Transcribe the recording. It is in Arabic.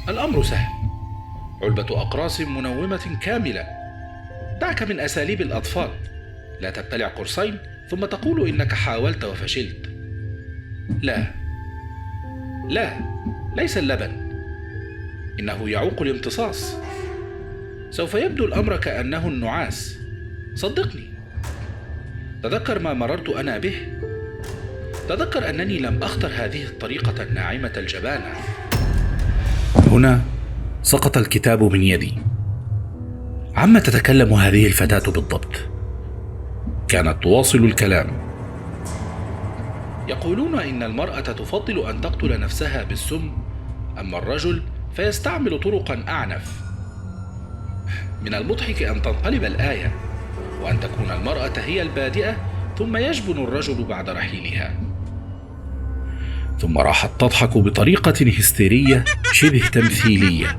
الأمر سهل، علبة أقراص منومة كاملة. دعك من أساليب الأطفال، لا تبتلع قرصين ثم تقول إنك حاولت وفشلت. لا لا، ليس اللبن، إنه يعوق الامتصاص. سوف يبدو الأمر كأنه النعاس، صدقني. تذكر ما مررت أنا به، تذكر أنني لم أختر هذه الطريقة الناعمة الجبانة. هنا سقط الكتاب من يدي. عما تتكلم هذه الفتاة بالضبط؟ كانت تواصل الكلام. يقولون إن المرأة تفضل أن تقتل نفسها بالسم، أما الرجل فيستعمل طرقا أعنف. من المضحك أن تنقلب الآية، وأن تكون المرأة هي البادئة ثم يجبن الرجل بعد رحيلها. ثم راحت تضحك بطريقة هستيرية شبه تمثيلية